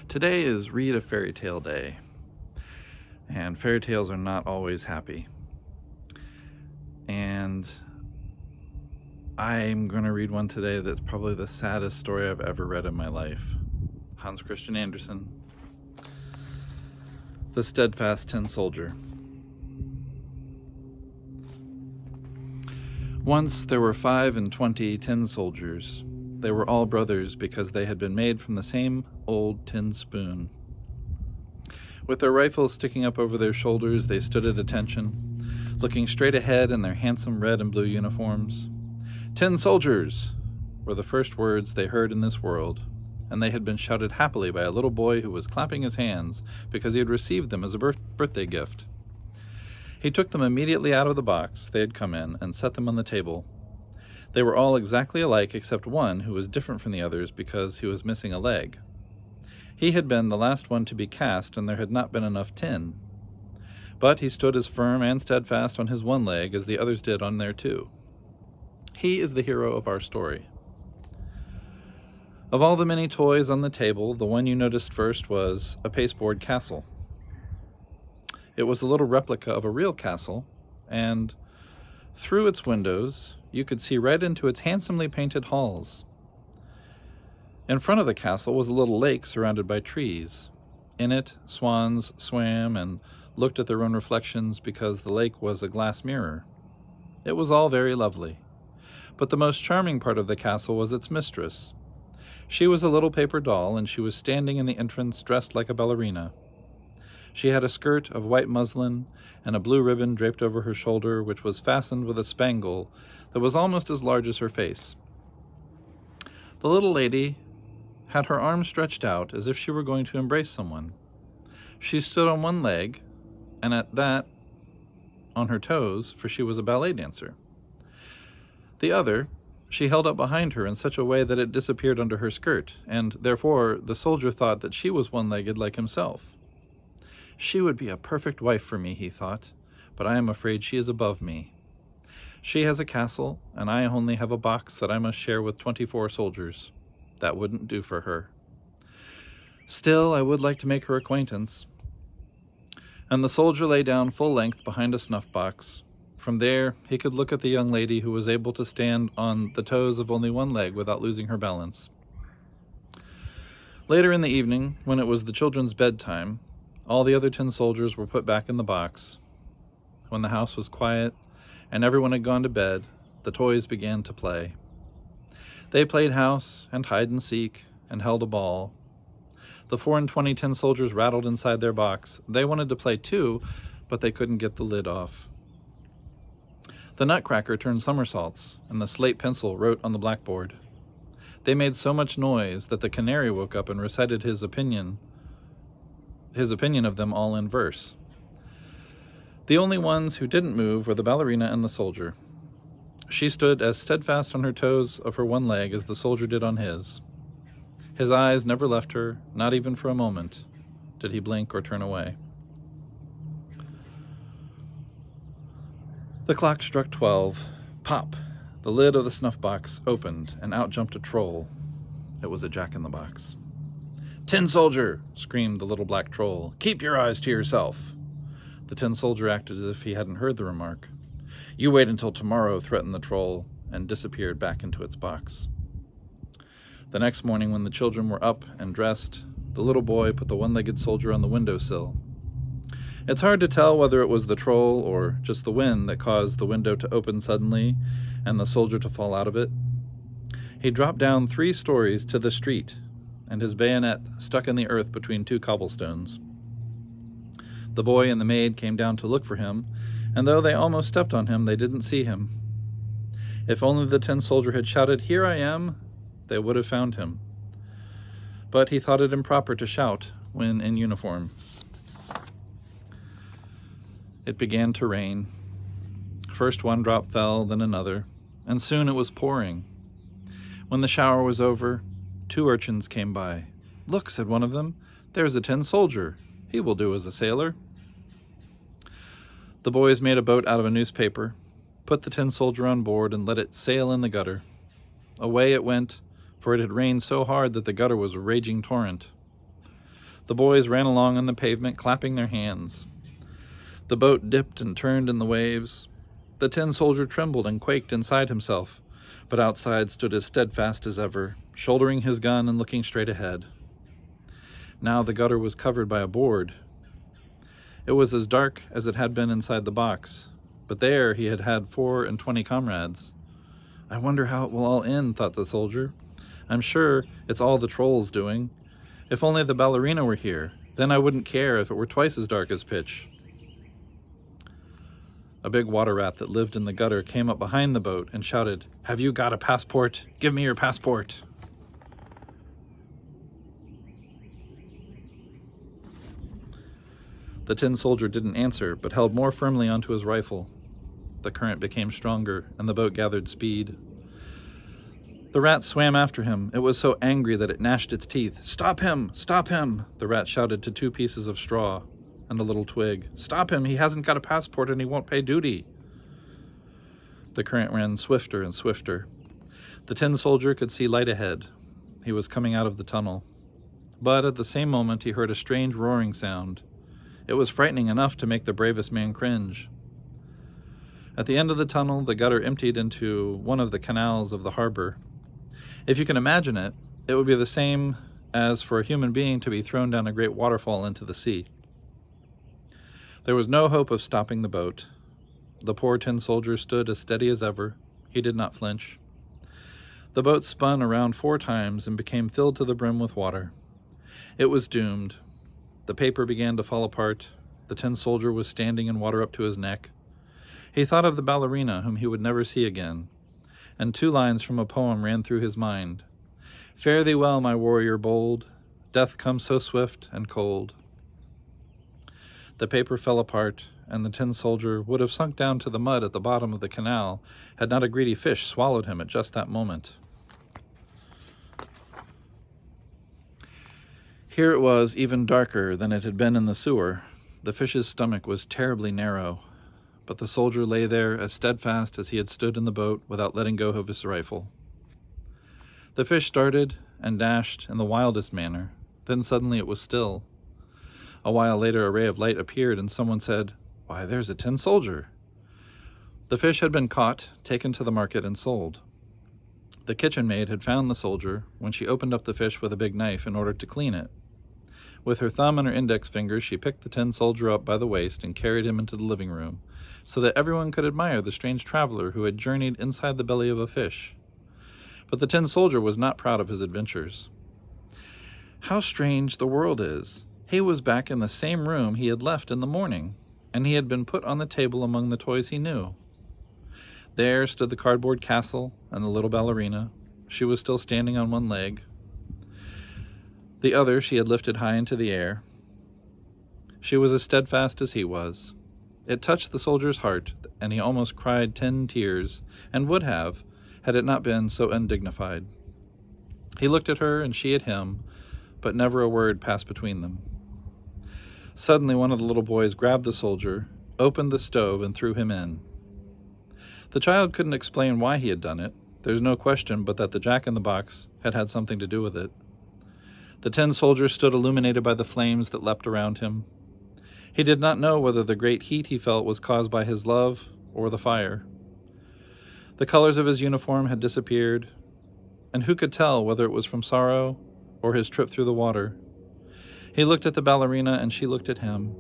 Today is Read a Fairy Tale Day, and fairy tales are not always happy. And I'm going to read one today that's probably the saddest story I've ever read in my life. Hans Christian Andersen, The Steadfast Tin Soldier. Once there were 25 tin soldiers. They were all brothers because they had been made from the same old tin spoon. With their rifles sticking up over their shoulders, they stood at attention, looking straight ahead in their handsome red and blue uniforms. "Tin soldiers!" were the first words they heard in this world, and they had been shouted happily by a little boy who was clapping his hands because he had received them as a birthday gift. He took them immediately out of the box they had come in and set them on the table. They were all exactly alike except one who was different from the others because he was missing a leg. He had been the last one to be cast, and there had not been enough tin. But he stood as firm and steadfast on his one leg as the others did on their two. He is the hero of our story. Of all the many toys on the table, the one you noticed first was a pasteboard castle. It was a little replica of a real castle, and through its windows, you could see right into its handsomely painted halls. In front of the castle was a little lake surrounded by trees. In it, swans swam and looked at their own reflections because the lake was a glass mirror. It was all very lovely. But the most charming part of the castle was its mistress. She was a little paper doll, and she was standing in the entrance dressed like a ballerina. She had a skirt of white muslin and a blue ribbon draped over her shoulder, which was fastened with a spangle that was almost as large as her face. The little lady had her arms stretched out as if she were going to embrace someone. She stood on one leg, and at that, on her toes, for she was a ballet dancer. The other she held up behind her in such a way that it disappeared under her skirt, and therefore the soldier thought that she was one-legged like himself. She would be a perfect wife for me, he thought, but I am afraid she is above me. She has a castle, and I only have a box that I must share with 24 soldiers. That wouldn't do for her. Still, I would like to make her acquaintance. And the soldier lay down full length behind a snuff box. From there, he could look at the young lady who was able to stand on the toes of only one leg without losing her balance. Later in the evening, when it was the children's bedtime, all the other tin soldiers were put back in the box. When the house was quiet and everyone had gone to bed, the toys began to play. They played house and hide and seek and held a ball. The 24 tin soldiers rattled inside their box. They wanted to play too, but they couldn't get the lid off. The Nutcracker turned somersaults, and the slate pencil wrote on the blackboard. They made so much noise that the Canary woke up and recited his opinion of them all in verse. The only ones who didn't move were the ballerina and the soldier. She stood as steadfast on her toes of her one leg as the soldier did on his. His eyes never left her, not even for a moment did he blink or turn away. The clock struck 12. Pop! The lid of the snuff box opened, and out jumped a troll. It was a jack-in-the-box. "Tin soldier!" screamed the little black troll. "Keep your eyes to yourself." The tin soldier acted as if he hadn't heard the remark. "You wait until tomorrow," threatened the troll, and disappeared back into its box. The next morning, when the children were up and dressed, the little boy put the one-legged soldier on the windowsill. It's hard to tell whether it was the troll or just the wind that caused the window to open suddenly and the soldier to fall out of it. He dropped down 3 stories to the street, and his bayonet stuck in the earth between 2 cobblestones. The boy and the maid came down to look for him, and though they almost stepped on him, they didn't see him. If only the tin soldier had shouted, "Here I am," they would have found him. But he thought it improper to shout when in uniform. It began to rain. First one drop fell, then another, and soon it was pouring. When the shower was over, 2 urchins came by. "Look," said one of them, "there's a tin soldier. He will do as a sailor." The boys made a boat out of a newspaper, put the tin soldier on board, and let it sail in the gutter. Away it went, for it had rained so hard that the gutter was a raging torrent. The boys ran along on the pavement, clapping their hands. The boat dipped and turned in the waves. The tin soldier trembled and quaked inside himself, but outside stood as steadfast as ever, shouldering his gun and looking straight ahead. Now the gutter was covered by a board. It was as dark as it had been inside the box, but there he had had 24 comrades. I wonder how it will all end, thought the soldier. I'm sure it's all the trolls doing. If only the ballerina were here, then I wouldn't care if it were twice as dark as pitch. A big water rat that lived in the gutter came up behind the boat and shouted, "Have you got a passport? Give me your passport." The tin soldier didn't answer, but held more firmly onto his rifle. The current became stronger, and the boat gathered speed. The rat swam after him. It was so angry that it gnashed its teeth. "Stop him! Stop him!" the rat shouted to 2 pieces of straw and a little twig. "Stop him! He hasn't got a passport and he won't pay duty." The current ran swifter and swifter. The tin soldier could see light ahead. He was coming out of the tunnel. But at the same moment he heard a strange roaring sound. It was frightening enough to make the bravest man cringe. At the end of the tunnel, the gutter emptied into one of the canals of the harbor. If you can imagine it, it would be the same as for a human being to be thrown down a great waterfall into the sea. There was no hope of stopping the boat. The poor tin soldier stood as steady as ever. He did not flinch. The boat spun around 4 times and became filled to the brim with water. It was doomed. The paper began to fall apart. The tin soldier was standing in water up to his neck. He thought of the ballerina, whom he would never see again, and 2 lines from a poem ran through his mind. "Fare thee well, my warrior bold. Death comes so swift and cold." The paper fell apart, and the tin soldier would have sunk down to the mud at the bottom of the canal had not a greedy fish swallowed him at just that moment. Here it was even darker than it had been in the sewer. The fish's stomach was terribly narrow, but the soldier lay there as steadfast as he had stood in the boat without letting go of his rifle. The fish started and dashed in the wildest manner. Then suddenly it was still. A while later a ray of light appeared and someone said, "Why, there's a tin soldier." The fish had been caught, taken to the market, and sold. The kitchen maid had found the soldier when she opened up the fish with a big knife in order to clean it. With her thumb and her index finger, she picked the tin soldier up by the waist and carried him into the living room, so that everyone could admire the strange traveler who had journeyed inside the belly of a fish. But the tin soldier was not proud of his adventures. How strange the world is! He was back in the same room he had left in the morning, and he had been put on the table among the toys he knew. There stood the cardboard castle and the little ballerina. She was still standing on one leg. The other she had lifted high into the air. She was as steadfast as he was. It touched the soldier's heart, and he almost cried 10 tears, and would have, had it not been so undignified. He looked at her, and she at him, but never a word passed between them. Suddenly one of the little boys grabbed the soldier, opened the stove, and threw him in. The child couldn't explain why he had done it. There's no question but that the jack-in-the-box had had something to do with it. The tin soldier stood illuminated by the flames that leapt around him. He did not know whether the great heat he felt was caused by his love or the fire. The colors of his uniform had disappeared, and who could tell whether it was from sorrow or his trip through the water? He looked at the ballerina, and she looked at him.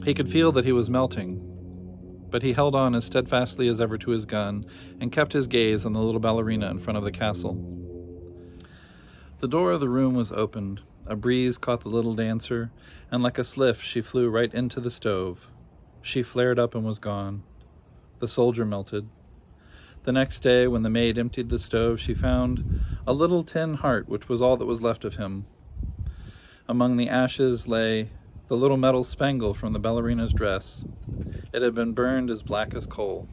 He could feel that he was melting, but he held on as steadfastly as ever to his gun and kept his gaze on the little ballerina in front of the castle. The door of the room was opened. A breeze caught the little dancer, and like a sliff she flew right into the stove. She flared up and was gone. The soldier melted. The next day, when the maid emptied the stove, she found a little tin heart, which was all that was left of him. Among the ashes lay the little metal spangle from the ballerina's dress. It had been burned as black as coal.